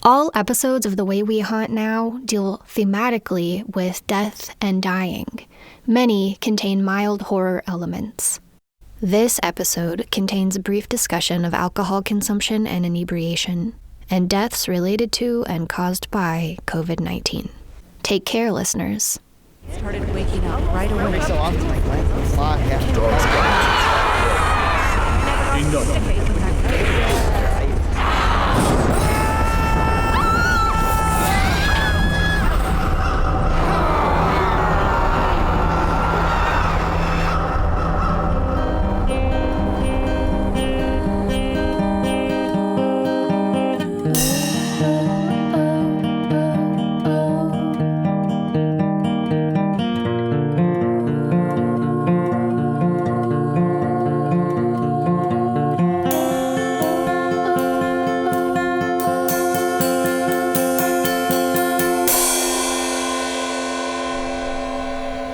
All episodes of The Way We Haunt Now deal thematically with death and dying. Many contain mild horror elements. This episode contains a brief discussion of alcohol consumption and inebriation, and deaths related to and caused by COVID-19. Take care, listeners. Started waking up right away. Every so often, my glands will fly.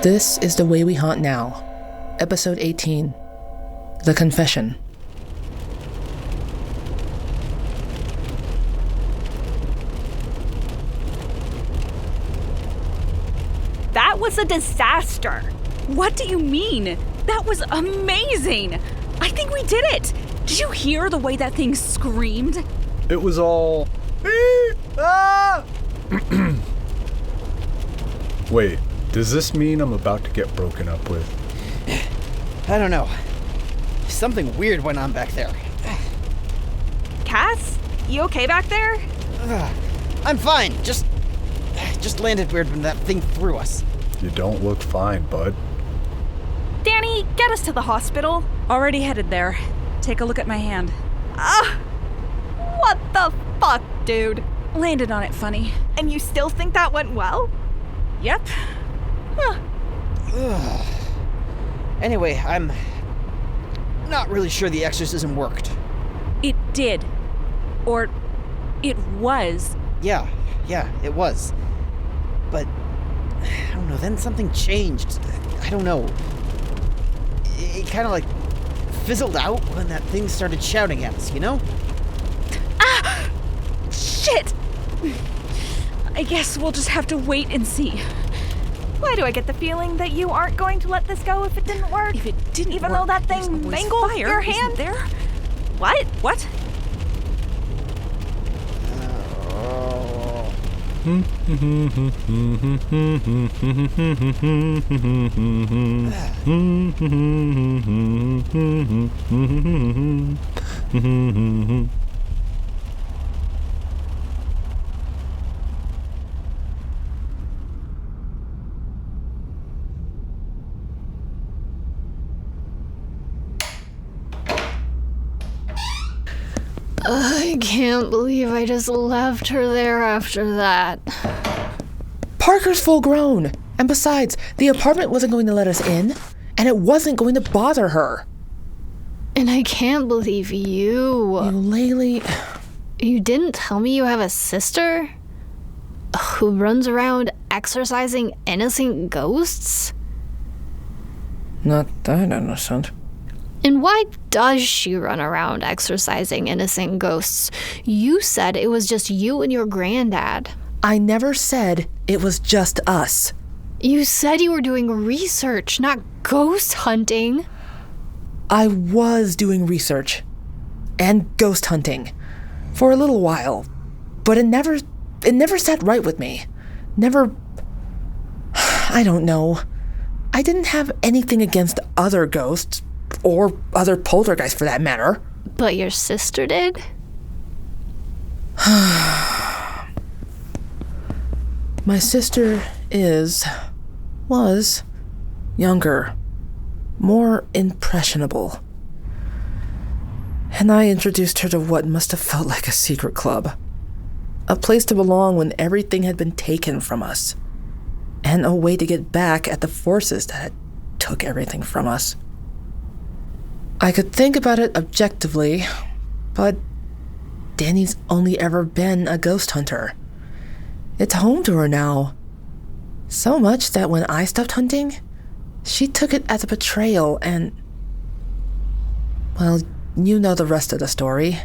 This is The Way We Haunt Now, Episode 18, The Confession. That was a disaster. What do you mean? That was amazing. I think we did it. Did you hear the way that thing screamed? It was all... Wait, does this mean I'm about to get broken up with? I don't know. Something weird went on back there. Cass, you okay back there? I'm fine. Just landed weird when that thing threw us. You don't look fine, bud. Danny, get us to the hospital. Already headed there. Take a look at my hand. What the fuck, dude? Landed on it funny. And you still think that went well? Yep. Anyway, I'm not really sure the exorcism worked. It did. Or it was. Yeah, it was. But, I don't know, then something changed. I don't know. It kind of like fizzled out when that thing started shouting at us, you know? Ah! Shit! I guess we'll just have to wait and see. Why do I get the feeling that you aren't going to let this go if it didn't work? If it didn't Even work, though that there's thing always mangled fire, your isn't hand? there? What? What? I can't believe I just left her there after that. Parker's full grown. And besides, the apartment wasn't going to let us in, and it wasn't going to bother her. And I can't believe you. Laylee... You didn't tell me you have a sister? Who runs around exorcising innocent ghosts? Not that innocent. And why does she run around exorcising innocent ghosts? You said it was just you and your granddad. I never said it was just us. You said you were doing research, not ghost hunting. I was doing research and ghost hunting for a little while, but it never sat right with me. Never... I don't know. I didn't have anything against other ghosts, or other poltergeists for that matter. But your sister did? My sister was younger, more impressionable. And I introduced her to what must have felt like a secret club. A place to belong when everything had been taken from us. And a way to get back at the forces that had took everything from us. I could think about it objectively, but Danny's only ever been a ghost hunter. It's home to her now. So much that when I stopped hunting, she took it as a betrayal and... Well, you know the rest of the story.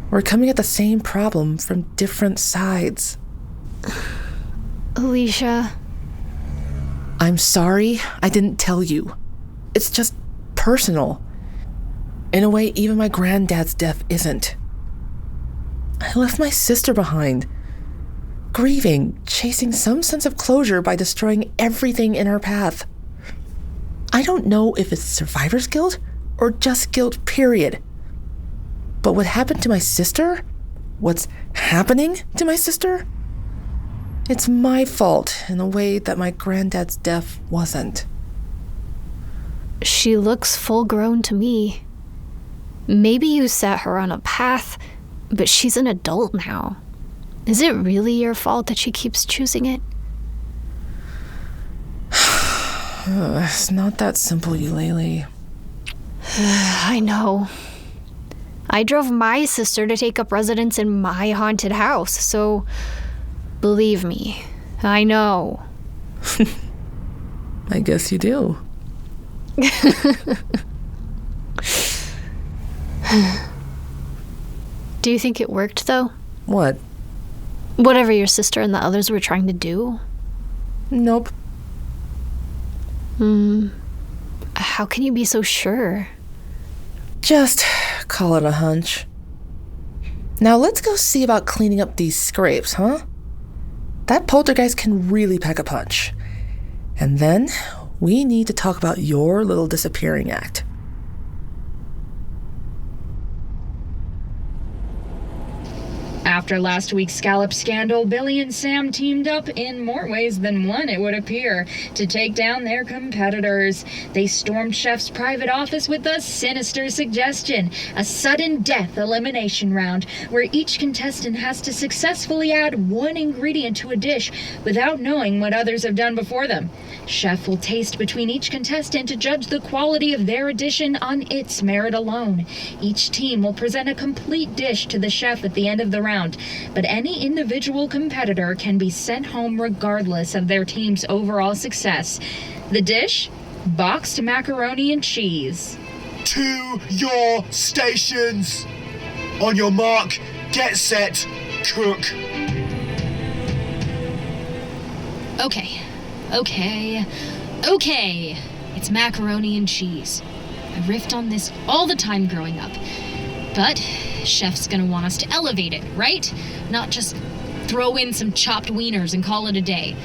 We're coming at the same problem from different sides. Alicia. I'm sorry I didn't tell you. It's just personal. In a way, even my granddad's death isn't. I left my sister behind, grieving, chasing some sense of closure by destroying everything in her path. I don't know if it's survivor's guilt or just guilt, period. But what happened to my sister? What's happening to my sister? It's my fault in a way that my granddad's death wasn't. She looks full grown to me. Maybe you set her on a path, but she's an adult now. Is it really your fault that she keeps choosing it? It's not that simple, Eulalie. I know. I drove my sister to take up residence in my haunted house, so believe me, I know. I guess you do. Do you think it worked, though? What? Whatever your sister and the others were trying to do? Nope. How can you be so sure? Just call it a hunch. Now let's go see about cleaning up these scrapes, huh? That poltergeist can really pack a punch. And then we need to talk about your little disappearing act. After last week's scallop scandal, Billy and Sam teamed up in more ways than one, it would appear, to take down their competitors. They stormed Chef's private office with a sinister suggestion, a sudden death elimination round, where each contestant has to successfully add one ingredient to a dish without knowing what others have done before them. Chef will taste between each contestant to judge the quality of their addition on its merit alone. Each team will present a complete dish to the chef at the end of the round, but any individual competitor can be sent home regardless of their team's overall success. The dish? Boxed macaroni and cheese. To your stations! On your mark, get set, cook! Okay. It's macaroni and cheese. I riffed on this all the time growing up. But Chef's gonna want us to elevate it, right? Not just throw in some chopped wieners and call it a day.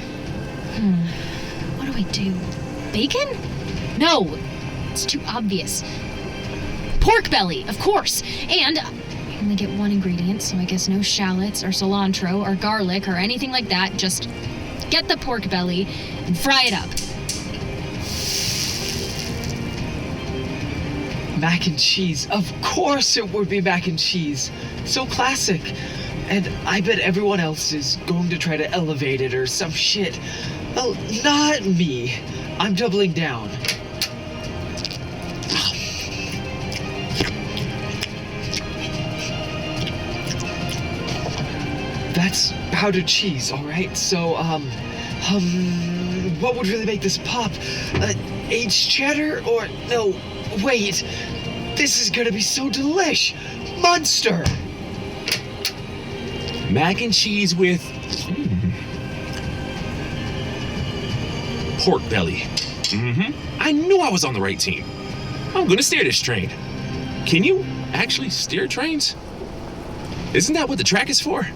What do I do? Bacon? No, it's too obvious. Pork belly, of course. And I only get one ingredient, so I guess no shallots or cilantro or garlic or anything like that. Just get the pork belly and fry it up. Mac and cheese. Of course it would be mac and cheese. So classic. And I bet everyone else is going to try to elevate it or some shit. Well, not me. I'm doubling down. That's powdered cheese, all right? So, what would really make this pop? Aged cheddar or no? Wait, this is gonna be so delish! Monster! Mac and cheese with pork belly. I knew I was on the right team. I'm gonna steer this train. Can you actually steer trains? Isn't that what the track is for?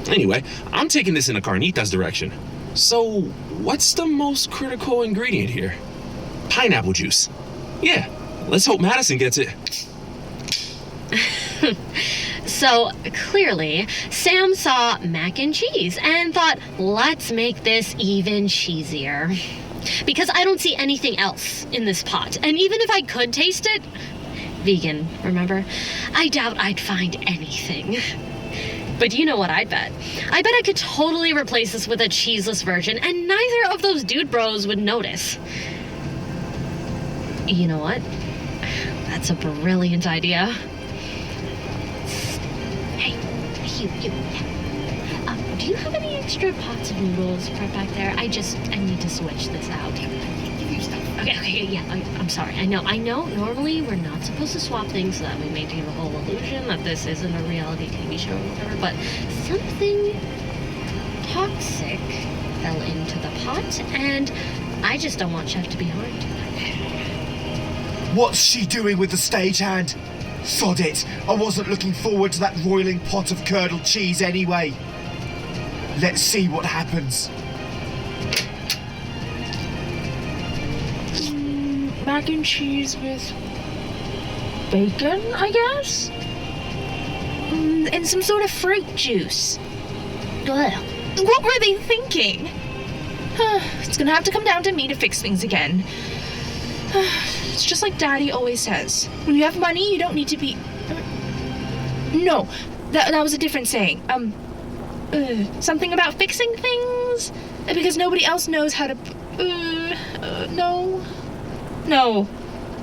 Anyway, I'm taking this in a carnitas direction. So, what's the most critical ingredient here? Pineapple juice. Yeah, let's hope Madison gets it. So, clearly, Sam saw mac and cheese and thought, let's make this even cheesier. Because I don't see anything else in this pot. And even if I could taste it, vegan, remember? I doubt I'd find anything. But you know what I'd bet? I bet I could totally replace this with a cheeseless version, and neither of those dude bros would notice. You know what? That's a brilliant idea. Hey, you. Do you have any extra pots of noodles right back there? I need to switch this out. Okay, yeah, I'm sorry. I know, normally we're not supposed to swap things so that we maintain the whole illusion that this isn't a reality TV show or whatever, but something toxic fell into the pot, and I just don't want Chef to be harmed. What's she doing with the stagehand? Sod it, I wasn't looking forward to that roiling pot of curdled cheese anyway. Let's see what happens. Mac and cheese with bacon, I guess? And some sort of fruit juice. Ugh. What were they thinking? It's gonna have to come down to me to fix things again. It's just like Daddy always says. When you have money, you don't need to be... No, that was a different saying. Something about fixing things? Because nobody else knows how to... No.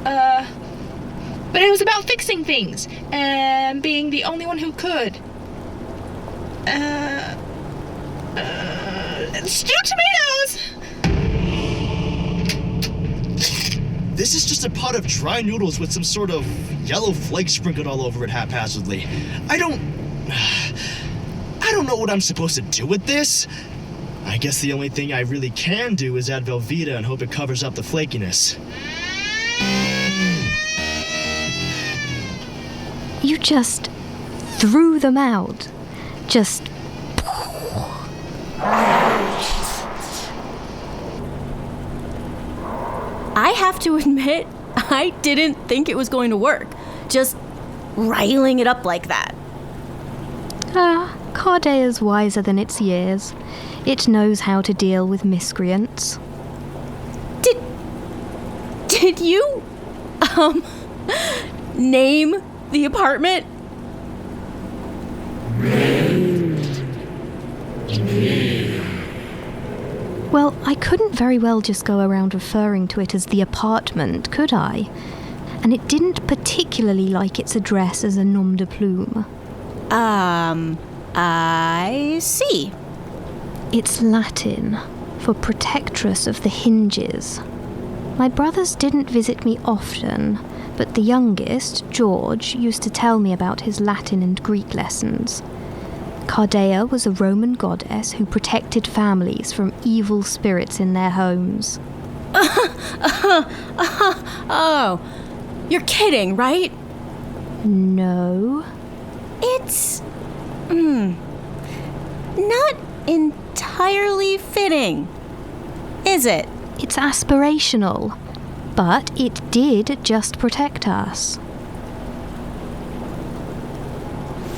But it was about fixing things. And being the only one who could. Stewed tomatoes! This is just a pot of dry noodles with some sort of yellow flake sprinkled all over it haphazardly. I don't know what I'm supposed to do with this. I guess the only thing I really can do is add Velveeta and hope it covers up the flakiness. You just threw them out. Just... I have to admit, I didn't think it was going to work. Just riling it up like that. Cardea's wiser than its years. It knows how to deal with miscreants. Did you, name the apartment? Well, I couldn't very well just go around referring to it as the apartment, could I? And it didn't particularly like its address as a nom de plume. I see. It's Latin for protectress of the hinges. My brothers didn't visit me often, but the youngest, George, used to tell me about his Latin and Greek lessons. Cardea was a Roman goddess who protected families from evil spirits in their homes. Oh, you're kidding, right? No. It's... not entirely fitting, is it? It's aspirational, but it did just protect us.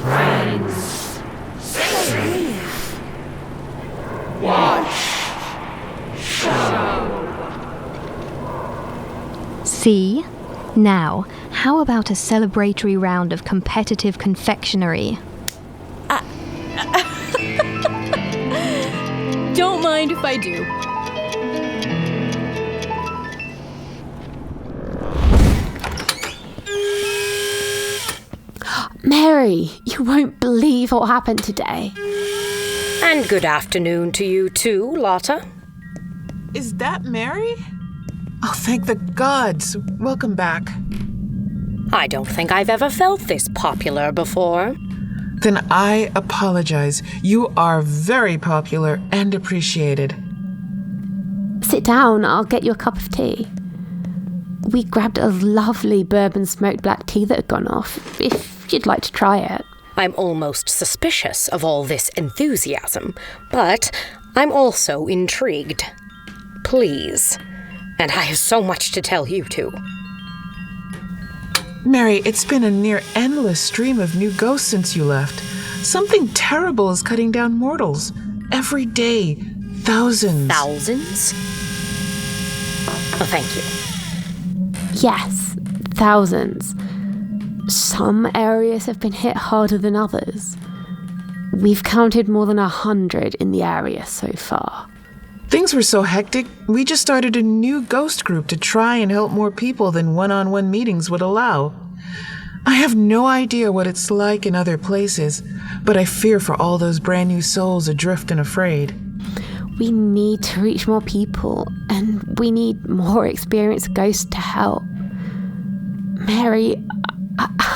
Friends. Watch. Show. See? Now, how about a celebratory round of competitive confectionery? Don't mind if I do. Mary, you won't believe what happened today. And good afternoon to you too, Lotta. Is that Mary? Oh, thank the gods. Welcome back. I don't think I've ever felt this popular before. Then I apologize. You are very popular and appreciated. Sit down, I'll get you a cup of tea. We grabbed a lovely bourbon smoked black tea that had gone off, if you'd like to try it. I'm almost suspicious of all this enthusiasm, but I'm also intrigued. Please. And I have so much to tell you two. Mary, it's been a near endless stream of new ghosts since you left. Something terrible is cutting down mortals. Every day. Thousands. Thousands? Oh, thank you. Yes, thousands. Some areas have been hit harder than others. We've counted more than 100 in the area so far. Things were so hectic, we just started a new ghost group to try and help more people than one-on-one meetings would allow. I have no idea what it's like in other places, but I fear for all those brand new souls adrift and afraid. We need to reach more people, and we need more experienced ghosts to help. Mary,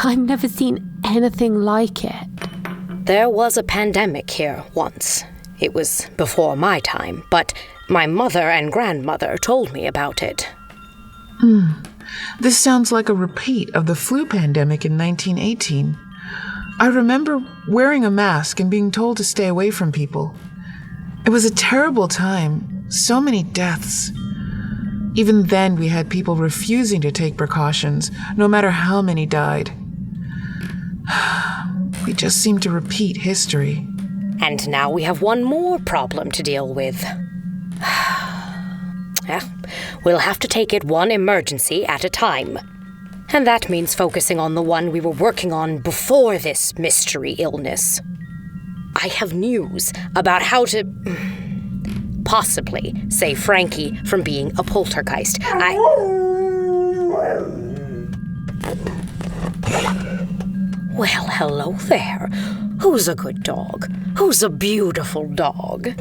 I've never seen anything like it. There was a pandemic here once. It was before my time, but my mother and grandmother told me about it. This sounds like a repeat of the flu pandemic in 1918. I remember wearing a mask and being told to stay away from people. It was a terrible time, so many deaths. Even then, we had people refusing to take precautions, no matter how many died. We just seem to repeat history. And now we have one more problem to deal with. We'll have to take it one emergency at a time. And that means focusing on the one we were working on before this mystery illness. I have news about how to possibly save Frankie from being a poltergeist. Well, hello there. Who's a good dog? Who's a beautiful dog?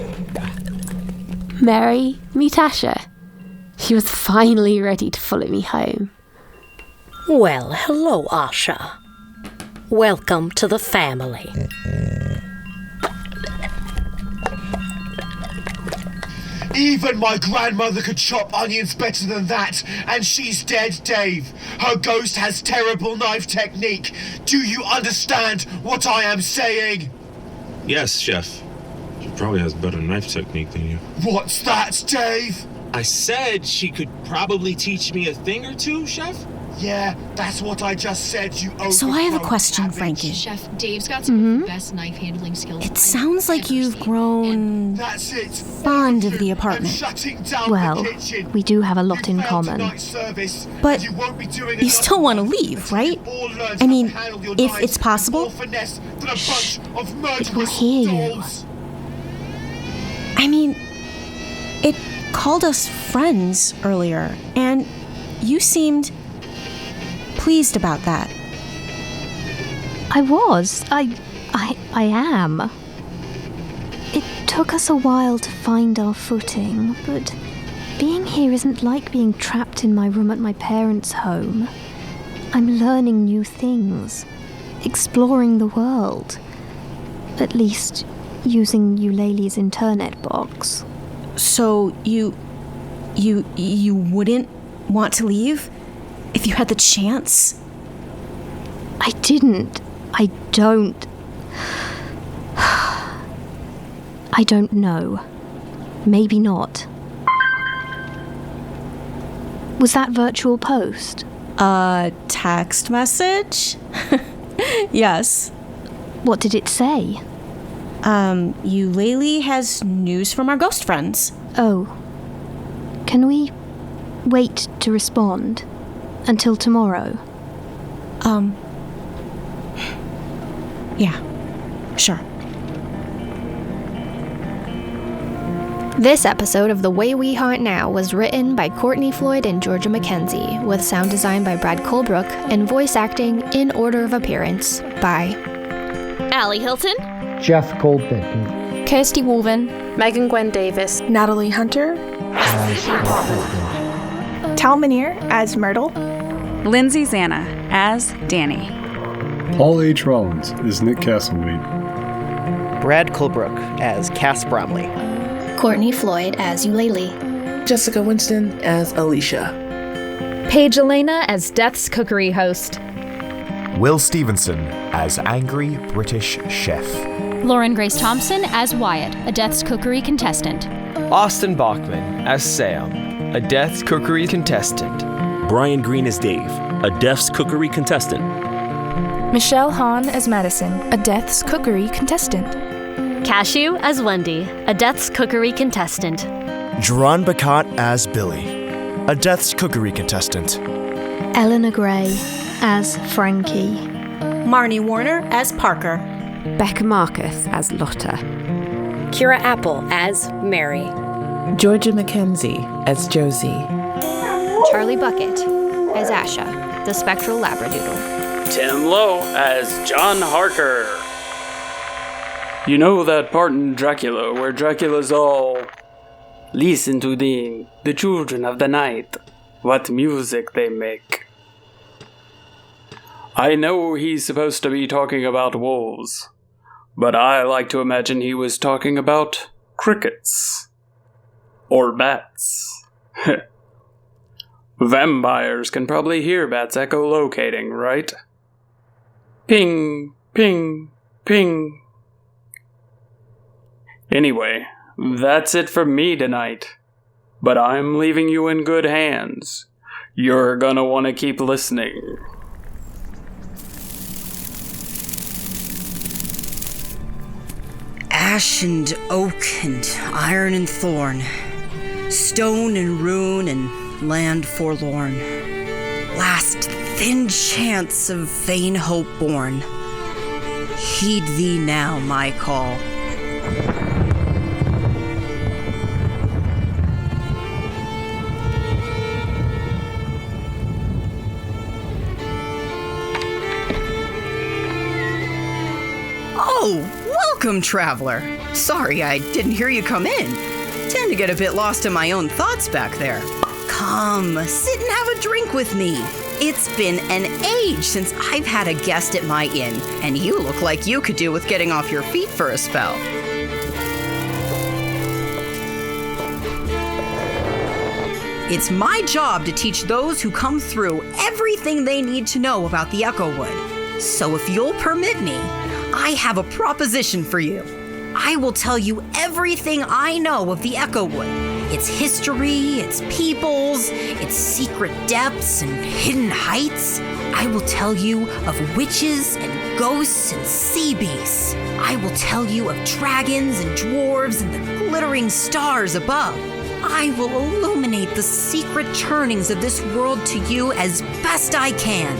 Mary, meet Asha. She was finally ready to follow me home. Well, hello, Asha. Welcome to the family. Even my grandmother could chop onions better than that, and she's dead, Dave. Her ghost has terrible knife technique. Do you understand what I am saying? Yes, Chef. She probably has better knife technique than you. What's that, Dave? I said she could probably teach me a thing or two, Chef. Yeah, that's what I just said, you So I have a question, Frankie. Chef, Dave's got some of the best knife handling skills. It sounds like you've grown fond of the apartment. Well, we do have a lot in common. But you still want to leave, right? I mean, if it's possible. Shh. It will hear you. I mean, it called us friends earlier, and you seemed pleased about that. I was. I am. It took us a while to find our footing, but being here isn't like being trapped in my room at my parents' home. I'm learning new things, exploring the world. At least, using Eulalie's internet box. So you wouldn't want to leave? If you had the chance? I didn't. I don't. I don't know. Maybe not. Was that virtual post? A text message? Yes. What did it say? Eulalie has news from our ghost friends. Oh. Can we wait to respond? Until tomorrow? Yeah, sure. This episode of The Way We Haunt Now was written by Courtney, Floyd, and Georgia Mckenzie, with sound design by Brad Colbroock and voice acting in order of appearance by Allie Hilton, Jeff Goldman, Kirsty Wolven, Megan Gwen Davis, Natalie Hunter, Tal Minear as Myrtle, Lindsay Zanna as Danny. Paul H.Rollins is Nick Castleweed. Brad Colbroock as Cass Bromley. Courtney Floyd as Eulalie. Jessica Winston as Alicia. Paige Elena as Death's Cookery host. Will Stevenson as Angry British Chef. Lauren Grace Thompson as Wyatt, a Death's Cookery contestant. Austin Bachman as Sam, a Death's Cookery contestant. Brian Green as Dave, a Death's Cookery contestant. Michelle Hahn as Madison, a Death's Cookery contestant. Cashew as Wendy, a Death's Cookery contestant. Jerron Bacot as Billy, a Death's Cookery contestant. Eleanor Gray as Frankie. Marnie Warner as Parker. Becca Marcus as Lotta. Kira Apple as Mary. Georgia Mckenzie as Josie. Charlie Bucket as Asha, the spectral labradoodle. Tim Lowe as John Harker. You know that part in Dracula where Dracula's all Listen to the children of the night. What music they make. I know he's supposed to be talking about wolves, but I like to imagine he was talking about crickets. Or bats. Vampires can probably hear bats echolocating, right? Ping, ping, ping. Anyway, that's it from me tonight. But I'm leaving you in good hands. You're gonna want to keep listening. Ash and oak and iron and thorn, stone and rune and land forlorn, last thin chance of vain hope born. Heed thee now my call. Oh, welcome, traveler. Sorry, I didn't hear you come in. Tend to get a bit lost in my own thoughts back there. Come, sit and have a drink with me. It's been an age since I've had a guest at my inn, and you look like you could do with getting off your feet for a spell. It's my job to teach those who come through everything they need to know about the Echowood. So if you'll permit me, I have a proposition for you. I will tell you everything I know of the Echowood. Its history, its peoples, its secret depths and hidden heights. I will tell you of witches and ghosts and sea beasts. I will tell you of dragons and dwarves and the glittering stars above. I will illuminate the secret turnings of this world to you as best I can.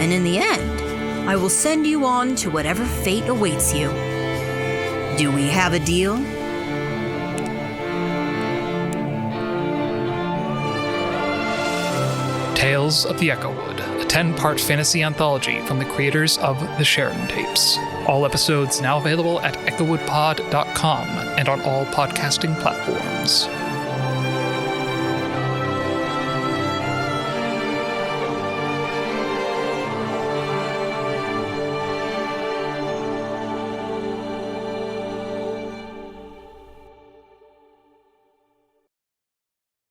And in the end, I will send you on to whatever fate awaits you. Do we have a deal? Tales of the Echowood, a 10-part fantasy anthology from the creators of the Sheridan Tapes. All episodes now available at echowoodpod.com and on all podcasting platforms.